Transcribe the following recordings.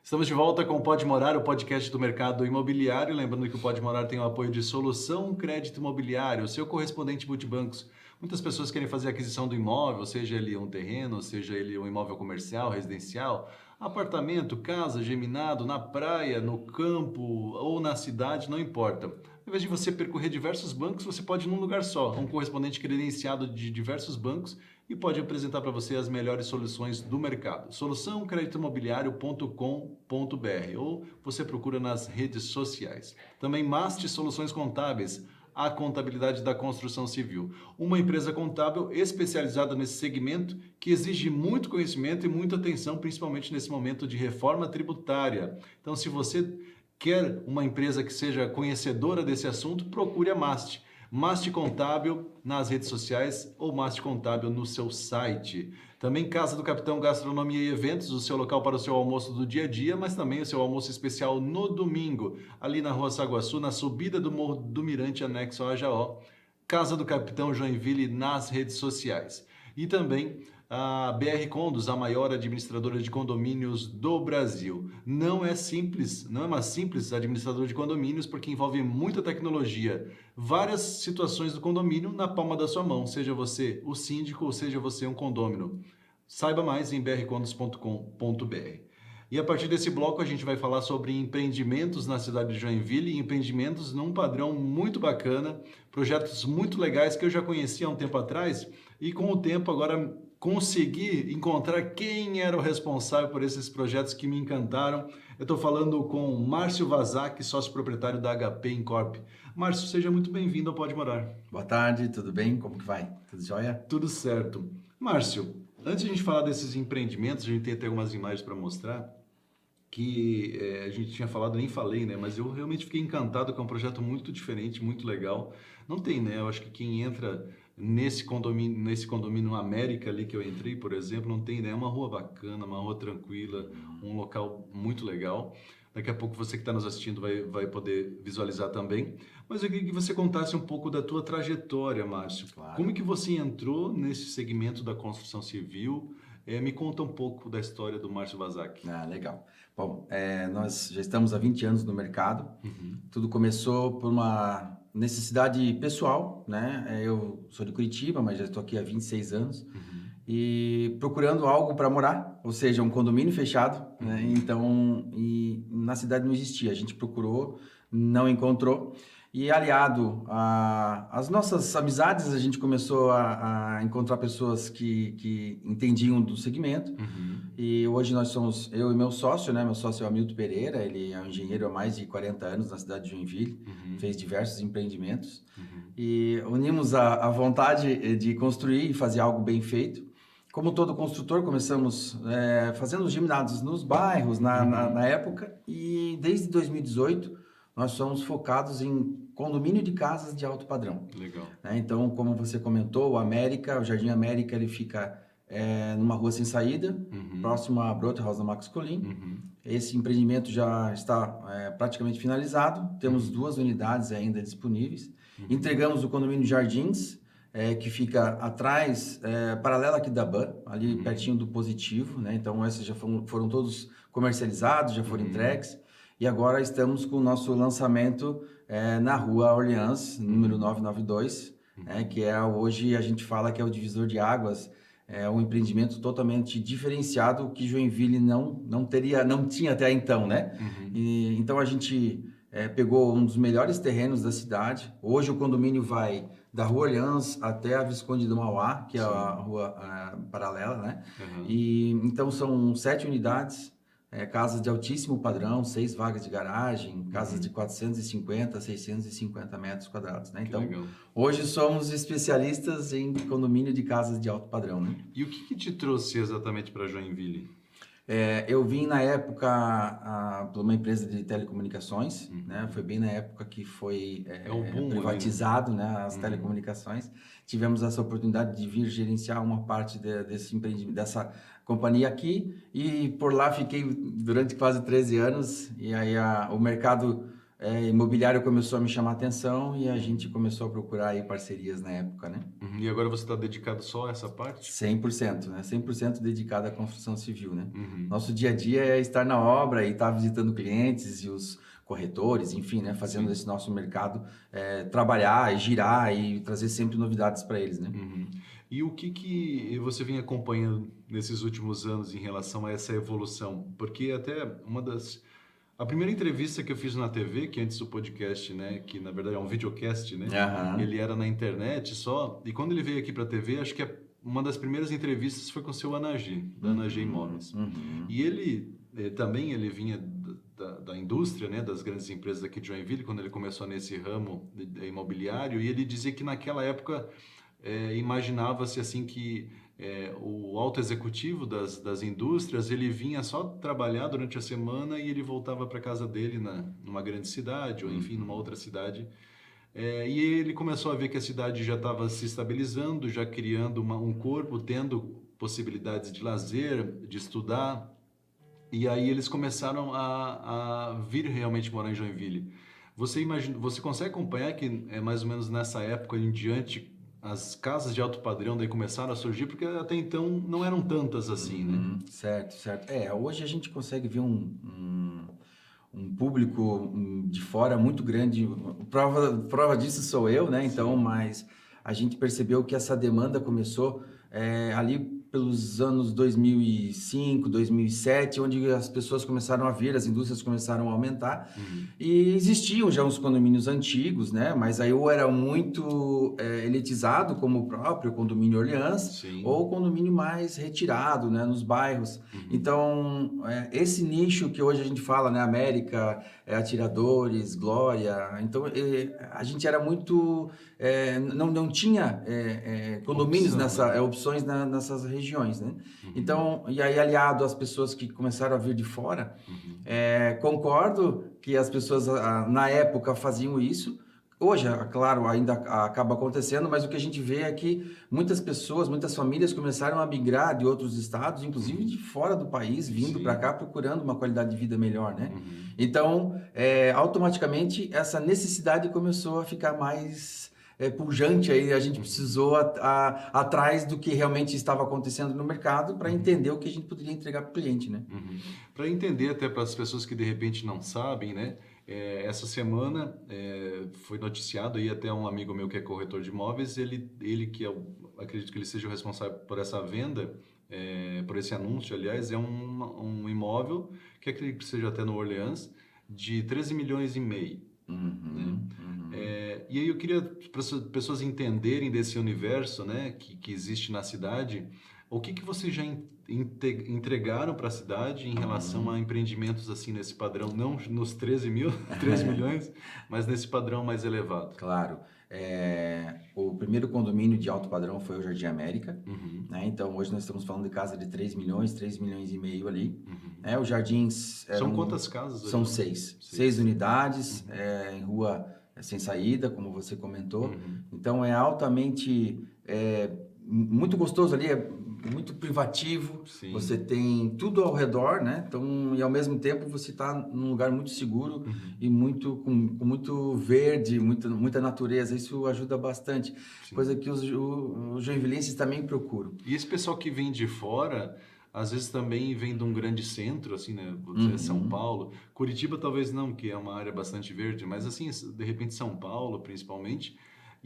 Estamos de volta com o Pode Morar, o podcast do mercado imobiliário. Lembrando que o Pode Morar tem o apoio de Solução Crédito Imobiliário, seu correspondente multibancos. Muitas pessoas querem fazer a aquisição do imóvel, seja ele um terreno, seja ele um imóvel comercial, residencial, apartamento, casa, geminado, na praia, no campo ou na cidade, não importa. Ao invés de você percorrer diversos bancos, você pode ir num lugar só, um correspondente credenciado de diversos bancos e pode apresentar para você as melhores soluções do mercado. Soluçãocreditoimobiliario.com.br ou você procura nas redes sociais. Também Mast Soluções Contábeis, a contabilidade da construção civil. Uma empresa contábil especializada nesse segmento que exige muito conhecimento e muita atenção, principalmente nesse momento de reforma tributária. Então, se você quer uma empresa que seja conhecedora desse assunto, procure a Mast. Mast Contábil nas redes sociais ou Mast Contábil no seu site. Também Casa do Capitão Gastronomia e Eventos, o seu local para o seu almoço do dia a dia, mas também o seu almoço especial no domingo, ali na Rua Saguaçu, na subida do Morro do Mirante, anexo ao Ajaó. Casa do Capitão Joinville nas redes sociais. E também a BR Condos, a maior administradora de condomínios do Brasil. Não é simples, não é uma simples administradora de condomínios, porque envolve muita tecnologia. Várias situações do condomínio na palma da sua mão, seja você o síndico ou seja você um condômino. Saiba mais em brcondos.com.br. E a partir desse bloco a gente vai falar sobre empreendimentos na cidade de Joinville, empreendimentos num padrão muito bacana, projetos muito legais que eu já conhecia há um tempo atrás e com o tempo agora consegui encontrar quem era o responsável por esses projetos que me encantaram. Eu estou falando com Márcio Vazak, sócio proprietário da HP Incorp. Márcio, seja muito bem-vindo ao Pode Morar. Boa tarde, tudo bem? Como que vai? Tudo jóia? Tudo certo. Márcio, antes de a gente falar desses empreendimentos, a gente tem até algumas imagens para mostrar que a gente tinha falado, nem falei, né? Mas eu realmente fiquei encantado com um projeto muito diferente, muito legal. Não tem, né? Eu acho que quem entra nesse condomínio América ali que eu entrei, por exemplo, não tem, né? É uma rua bacana, uma rua tranquila, um local muito legal. Daqui a pouco você que está nos assistindo vai poder visualizar também. Mas eu queria que você contasse um pouco da tua trajetória, Márcio. Claro. Como é que você entrou nesse segmento da construção civil? Me conta um pouco da história do Márcio Vazak. Legal. Bom, nós já estamos há 20 anos no mercado. Tudo começou por uma necessidade pessoal, né? Eu sou de Curitiba, mas já estou aqui há 26 anos. E procurando algo para morar, ou seja, um condomínio fechado, né? Então, e na cidade não existia. A gente procurou, não encontrou. E aliado às nossas amizades, a gente começou a encontrar pessoas que entendiam do segmento. E hoje nós somos, eu e meu sócio, né? Meu sócio é o Hamilton Pereira, ele é um engenheiro há mais de 40 anos na cidade de Joinville, fez diversos empreendimentos. E unimos a vontade de construir e fazer algo bem feito. Como todo construtor, começamos fazendo os geminados nos bairros, na época, e desde 2018 nós somos focados em condomínio de casas de alto padrão. Legal. Então, como você comentou, o Jardim América, ele fica numa rua sem saída, próximo à Brothaus da Max Colin. Esse empreendimento já está praticamente finalizado, temos 2 unidades ainda disponíveis. Entregamos o condomínio Jardins, que fica atrás, paralela aqui da BAN, ali pertinho do Positivo, né? Então, esses já foram todos comercializados, já foram entregues. E agora estamos com o nosso lançamento na Rua Orleans, número 992, que hoje a gente fala que é o divisor de águas, é um empreendimento totalmente diferenciado que Joinville não tinha até então, né? E, então a gente pegou um dos melhores terrenos da cidade. Hoje o condomínio vai da Rua Orleans até a Visconde do Mauá, que é a rua paralela, né? E então são 7 unidades. Casas de altíssimo padrão, 6 vagas de garagem, casas de 450 a 650 metros quadrados, né? Então, legal. Hoje somos especialistas em condomínio de casas de alto padrão, né? E o que te trouxe exatamente para Joinville? Eu vim na época por uma empresa de telecomunicações, né? Foi bem na época que foi o boom, privatizado, né? As telecomunicações. Tivemos essa oportunidade de vir gerenciar uma parte desse empreendimento, dessa companhia aqui, e por lá fiquei durante quase 13 anos, e aí o mercado imobiliário começou a me chamar a atenção e a gente começou a procurar aí parcerias na época, né? E agora você está dedicado só a essa parte? 100%, né? 100% dedicado à construção civil, né? Uhum. Nosso dia a dia é estar na obra e estar visitando clientes e os corretores, enfim, né? Fazendo esse nosso mercado trabalhar e girar e trazer sempre novidades para eles, né? Uhum. E o que você vem acompanhando nesses últimos anos em relação a essa evolução? Porque até a primeira entrevista que eu fiz na TV, que antes do podcast, né, que na verdade é um videocast, né, ele era na internet só, e quando ele veio aqui para a TV, acho que uma das primeiras entrevistas foi com o seu Anagi, da Anagi Imóveis. E ele também ele vinha da indústria, né, das grandes empresas aqui de Joinville, quando ele começou nesse ramo imobiliário, e ele dizia que naquela época imaginava-se assim que o alto executivo das indústrias, ele vinha só trabalhar durante a semana e ele voltava para casa dele numa grande cidade ou enfim numa outra cidade. E ele começou a ver que a cidade já estava se estabilizando, já criando um corpo, tendo possibilidades de lazer, de estudar. E aí eles começaram a vir realmente morar em Joinville. Você consegue acompanhar que é mais ou menos nessa época em diante as casas de alto padrão daí começaram a surgir, porque até então não eram tantas assim, né? Certo. Hoje a gente consegue ver um público de fora muito grande. Prova disso sou eu, né? Então, mas a gente percebeu que essa demanda começou ali pelos anos 2005, 2007, onde as pessoas começaram a vir, as indústrias começaram a aumentar. E existiam já uns condomínios antigos, né? Mas aí ou era muito elitizado, como o próprio condomínio Orleans, ou o condomínio mais retirado, né? Nos bairros. Então, esse nicho que hoje a gente fala, né? América, Atiradores, Glória. Então, a gente era muito... não tinha condomínios opções nessas regiões, né? Então, e aí aliado às pessoas que começaram a vir de fora, concordo que as pessoas na época faziam isso. Hoje, claro, ainda acaba acontecendo, mas o que a gente vê é que muitas pessoas, muitas famílias começaram a migrar de outros estados, inclusive de fora do país, vindo para cá procurando uma qualidade de vida melhor, né? Então, automaticamente, essa necessidade começou a ficar mais pujante, aí a gente precisou atrás do que realmente estava acontecendo no mercado para entender o que a gente poderia entregar para o cliente, né? Para entender até para as pessoas que de repente não sabem, né? Essa semana foi noticiado aí até um amigo meu que é corretor de imóveis, ele que acredito que ele seja o responsável por essa venda, por esse anúncio, aliás, é um imóvel que acredito que seja até no Orleans, de 13 milhões e meio. Né? E aí eu queria para as pessoas entenderem desse universo, né, que existe na cidade, o que vocês já entregaram para a cidade em relação a empreendimentos assim nesse padrão, não nos 13 milhões, mas nesse padrão mais elevado? Claro. O primeiro condomínio de alto padrão foi o Jardim América, né? Então hoje nós estamos falando de casa de 3 milhões e meio ali. Os jardins... São quantas casas? São 6. 6 unidades, em rua sem saída, como você comentou. Então é altamente... muito gostoso ali, muito privativo. Você tem tudo ao redor, né? Então, e ao mesmo tempo você está num lugar muito seguro e com muito verde, muita natureza. Isso ajuda bastante. Coisa que os joinvilenses também procuram. E esse pessoal que vem de fora, às vezes também vem de um grande centro, assim, né? Vou dizer, São Paulo. Curitiba talvez não, que é uma área bastante verde, mas assim, de repente São Paulo, principalmente.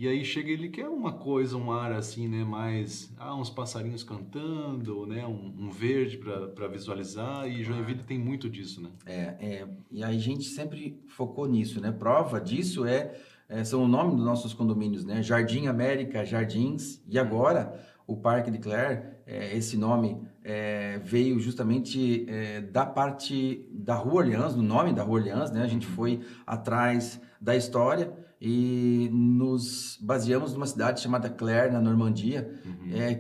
E aí chega, ele quer uma coisa, um ar assim, né, mais, uns passarinhos cantando, né, um verde para visualizar, e Joinville tem muito disso, né? E a gente sempre focou nisso, né? Prova disso são o nome dos nossos condomínios, né? Jardim América, Jardins, e agora o Parque de Clare, esse nome veio justamente da parte da Rua Orleans, do nome da Rua Orleans, né? A gente foi atrás da história e nos baseamos numa cidade chamada Clare, na Normandia,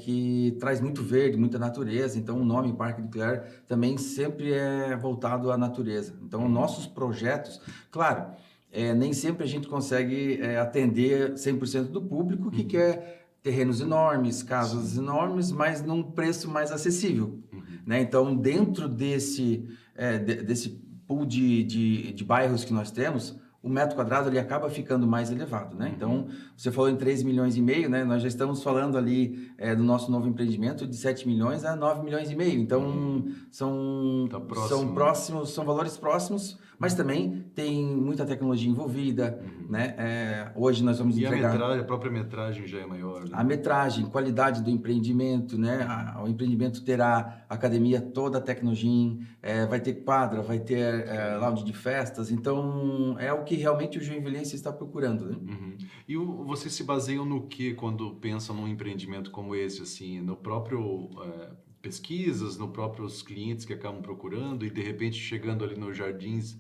que traz muito verde, muita natureza. Então, o nome Parque de Clare também sempre é voltado à natureza. Então, nossos projetos, claro, nem sempre a gente consegue atender 100% do público que quer terrenos enormes, casas enormes, mas num preço mais acessível, né? Então, dentro desse pool de bairros que nós temos, o metro quadrado ele acaba ficando mais elevado, né? Então, você falou em 3,5 milhões, né? Nós já estamos falando ali do nosso novo empreendimento de 7 milhões a 9,5 milhões. Então, são próximos, são valores próximos, mas também tem muita tecnologia envolvida, né? Hoje nós vamos entregar... a própria metragem já é maior, né? A metragem, qualidade do empreendimento, né? O empreendimento terá academia toda Tecnogym, vai ter quadra, vai ter lounge de festas, então é o que realmente o Joinvilense está procurando, né? E vocês se baseiam no que quando pensam num empreendimento como esse, assim, no próprio pesquisas, no próprios clientes que acabam procurando e de repente chegando ali nos Jardins,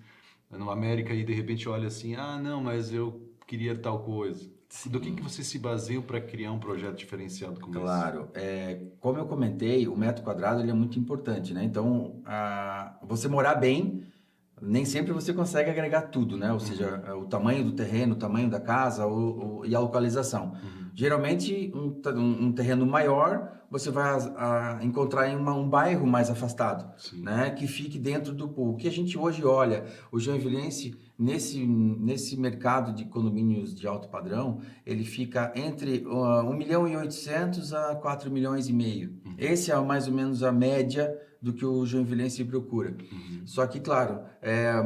no América e de repente olha assim, ah, não, mas eu queria tal coisa. Sim. Do que vocês se baseiam para criar um projeto diferenciado como esse? Claro, como eu comentei, o metro quadrado ele é muito importante, né? Então, você morar bem, nem sempre você consegue agregar tudo, né? Ou seja, o tamanho do terreno, o tamanho da casa e a localização. Geralmente, um terreno maior, você vai encontrar em um bairro mais afastado, né? Que fique dentro do pool. O que a gente hoje olha, o Joinvilense, nesse mercado de condomínios de alto padrão, ele fica entre 1.800.000 a 4,5 milhões. Esse é mais ou menos a média do que o Joinvilense procura. Só que, claro,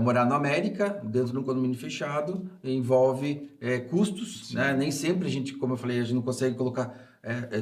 morar na América, dentro de um condomínio fechado, envolve custos, né? Nem sempre a gente, como eu falei, a gente não consegue colocar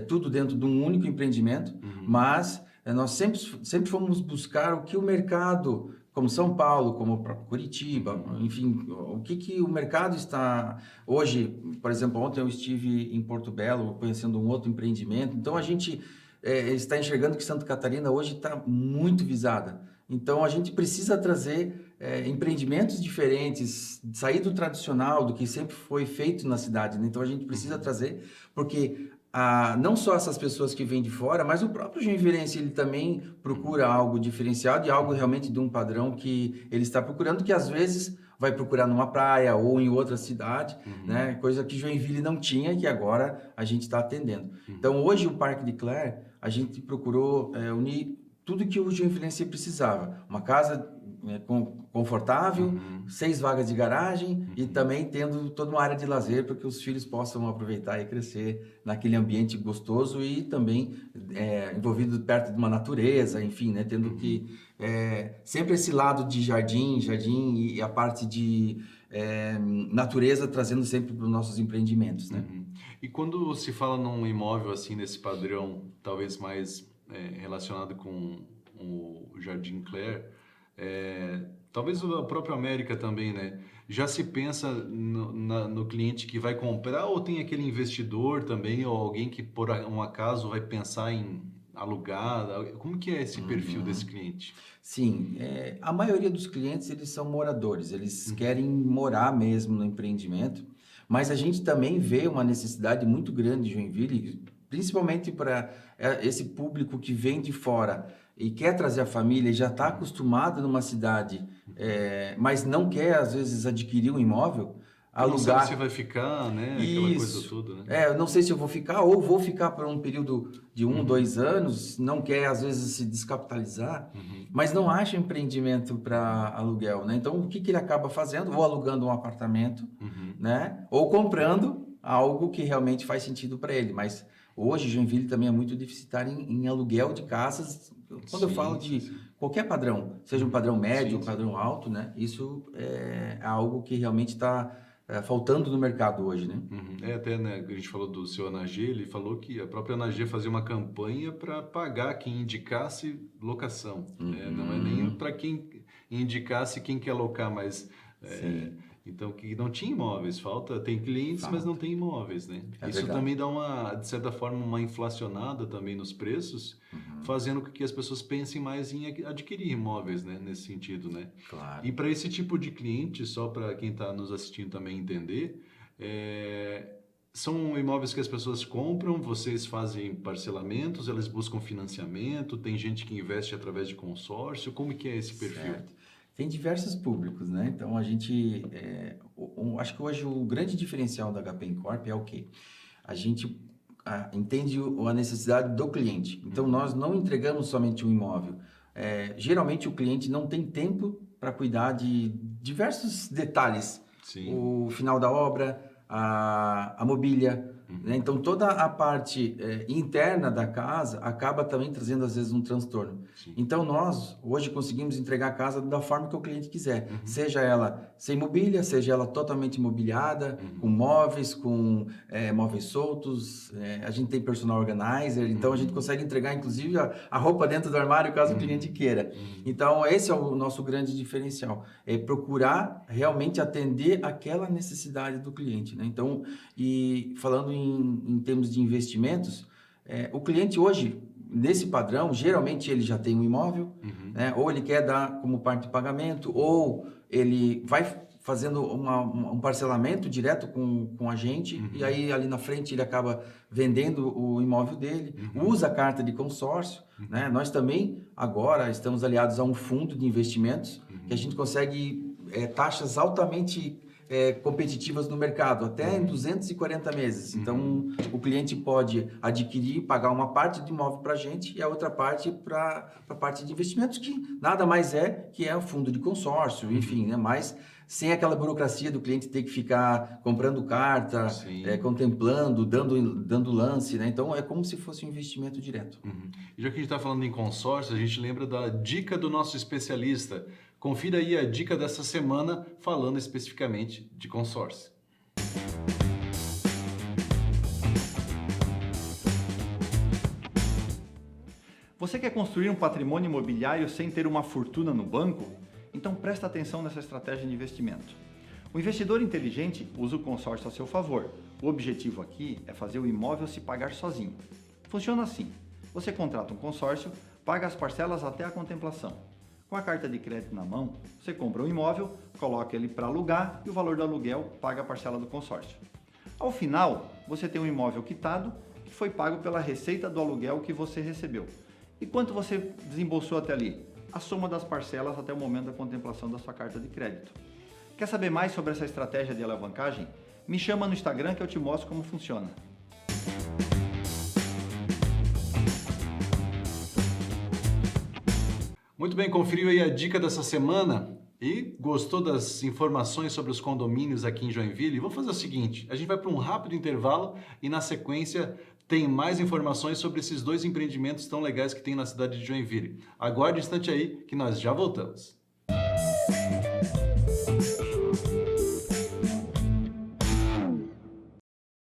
tudo dentro de um único empreendimento, mas nós sempre fomos buscar o que o mercado, como São Paulo, como o próprio Curitiba, enfim, o que o mercado está... Hoje, por exemplo, ontem eu estive em Porto Belo, conhecendo um outro empreendimento, então a gente... está enxergando que Santa Catarina hoje está muito visada. Então, a gente precisa trazer empreendimentos diferentes, sair do tradicional, do que sempre foi feito na cidade, né? Então, a gente precisa trazer, porque não só essas pessoas que vêm de fora, mas o próprio Joinvilense, ele também procura algo diferenciado e algo realmente de um padrão que ele está procurando, que às vezes vai procurar numa praia ou em outra cidade, né? Coisa que Joinville não tinha e que agora a gente está atendendo. Então, hoje o Parque de Cler, a gente procurou unir tudo que o Joinvilense precisava. Uma casa confortável, 6 vagas de garagem e também tendo toda uma área de lazer para que os filhos possam aproveitar e crescer naquele ambiente gostoso e também envolvido perto de uma natureza, enfim, né? Tendo que sempre esse lado de jardim e a parte de natureza trazendo sempre para os nossos empreendimentos, né? E quando se fala num imóvel assim nesse padrão, talvez mais relacionado com o Jardim Cler, talvez a própria América também, né? Já se pensa no cliente que vai comprar ou tem aquele investidor também ou alguém que por um acaso vai pensar em alugar? Como que é esse perfil desse cliente? Sim, a maioria dos clientes eles são moradores, eles querem morar mesmo no empreendimento, mas a gente também vê uma necessidade muito grande de Joinville, principalmente para esse público que vem de fora e quer trazer a família e já está acostumado numa cidade, mas não quer, às vezes, adquirir um imóvel, alugar. Não sabe se vai ficar, né? Aquela coisa toda, né? Eu não sei se eu vou ficar ou vou ficar por um período de 2 anos, não quer, às vezes, se descapitalizar, mas não acha empreendimento para aluguel, né? Então, o que ele acaba fazendo? Ou alugando um apartamento, né? Ou comprando algo que realmente faz sentido para ele, mas... Hoje, Joinville também é muito deficitário em aluguel de casas. Quando eu falo de qualquer padrão, seja um padrão médio, um padrão alto, né? Isso é algo que realmente está faltando no mercado hoje, né? Até, né, a gente falou do seu ANAG, ele falou que a própria ANAG fazia uma campanha para pagar quem indicasse locação. Não é nem para quem indicasse quem quer alocar, mas... Então, que não tinha imóveis, tem clientes, mas não tem imóveis, né? Isso verdade. Também dá de certa forma, uma inflacionada também nos preços, fazendo com que as pessoas pensem mais em adquirir imóveis, né? Nesse sentido, né? Claro. E para esse tipo de cliente, só para quem está nos assistindo também entender, são imóveis que as pessoas compram, vocês fazem parcelamentos, elas buscam financiamento, tem gente que investe através de consórcio, como que é esse perfil? Certo. Tem diversos públicos, né? Então, a gente... acho que hoje o grande diferencial da HP Incorp é o quê? A gente entende a necessidade do cliente. Então, nós não entregamos somente um imóvel. Geralmente, o cliente não tem tempo para cuidar de diversos detalhes Sim. o final da obra, a mobília. Né? Então, toda a parte interna da casa acaba também trazendo, às vezes, um transtorno. Sim. Então, nós, hoje, conseguimos entregar a casa da forma que o cliente quiser. Seja ela sem mobília, seja ela totalmente mobiliada, com móveis, com móveis soltos. A gente tem personal organizer, então a gente consegue entregar, inclusive, a roupa dentro do armário, caso o cliente queira. Então, esse é o nosso grande diferencial. É procurar realmente atender aquela necessidade do cliente. Né? Então, e falando em termos de investimentos, o cliente hoje, nesse padrão, geralmente ele já tem um imóvel, né? Ou ele quer dar como parte de pagamento, ou ele vai fazendo um parcelamento direto com a gente, e aí ali na frente ele acaba vendendo o imóvel dele, usa a carta de consórcio. Né? Nós também agora estamos aliados a um fundo de investimentos, que a gente consegue taxas altamente competitivas no mercado, até em 240 meses. Então, o cliente pode adquirir, pagar uma parte do imóvel para a gente e a outra parte para a parte de investimentos, que nada mais que é o fundo de consórcio, enfim, né? Mas sem aquela burocracia do cliente ter que ficar comprando carta, contemplando, dando lance, né? Então, é como se fosse um investimento direto. E já que a gente está falando em consórcio, a gente lembra da dica do nosso especialista. Confira aí a dica dessa semana, falando especificamente de consórcio. Você quer construir um patrimônio imobiliário sem ter uma fortuna no banco? Então presta atenção nessa estratégia de investimento. O investidor inteligente usa o consórcio a seu favor. O objetivo aqui é fazer o imóvel se pagar sozinho. Funciona assim: você contrata um consórcio, paga as parcelas até a contemplação. Com a carta de crédito na mão, você compra um imóvel, coloca ele para alugar e o valor do aluguel paga a parcela do consórcio. Ao final, você tem um imóvel quitado que foi pago pela receita do aluguel que você recebeu. E quanto você desembolsou até ali? A soma das parcelas até o momento da contemplação da sua carta de crédito. Quer saber mais sobre essa estratégia de alavancagem? Me chama no Instagram que eu te mostro como funciona. Muito bem, conferiu aí a dica dessa semana e gostou das informações sobre os condomínios aqui em Joinville? Vamos fazer o seguinte, a gente vai para um rápido intervalo e na sequência tem mais informações sobre esses dois empreendimentos tão legais que tem na cidade de Joinville. Aguarde um instante aí que nós já voltamos.